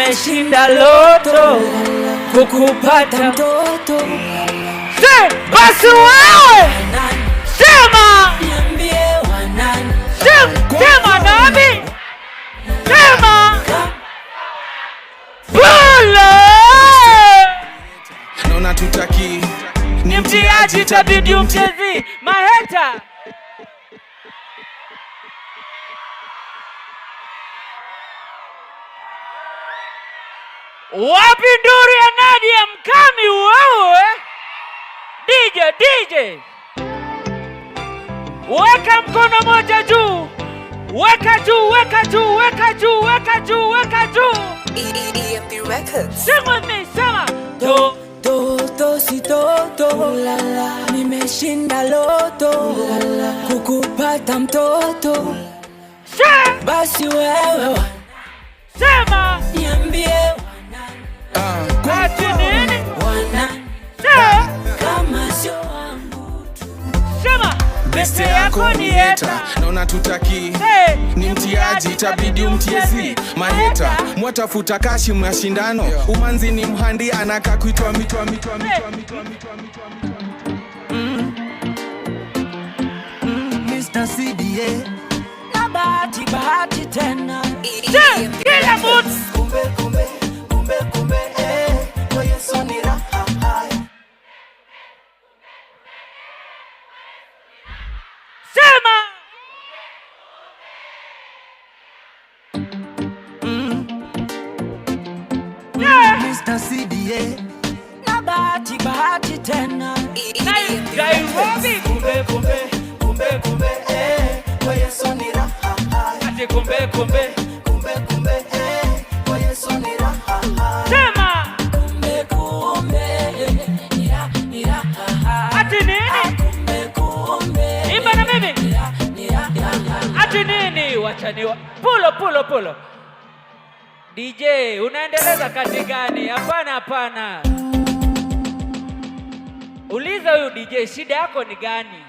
nimeshinda loto kukupata mtoto. Basi wewe sema, sema nami, sema pula. Naona tutaki ni mtiaji, tabidi umchezi maheta. Wapi nduri ya Nadia Mkami wewe? DJ weka mkono moja juu, weka juu, weka juu, weka juu, weka juu, weka juu. EMP Records. Sema mimi, sema Toto si toto, nimeshinda loto kukupata mtoto. Basi wewe sema, niambie ati nini? Kama sio wangu tu. Sema beste yako ni heta. Naona tutaki ni mtiaji, tabidi umtiezi maheta. Mwatafuta kashi mashindano, umanzi ni mhandi anaka kuitwa mitwa. Mr. CDA na bahati tena. kila mtu Kumbe kwa Yesu ni raha. sema, Mr. CDA na bahati tena. Nairobi Kumbe kwa Yesu ni raha. ati kumbe Kwa Yesu ni raha. sema, Kumbe ni raha. ati nini? Imba na mimi, ati nini? Wachaniwa pulo. DJ unaendeleza kazi gani? Hapana, uliza huyu DJ shida yako ni gani?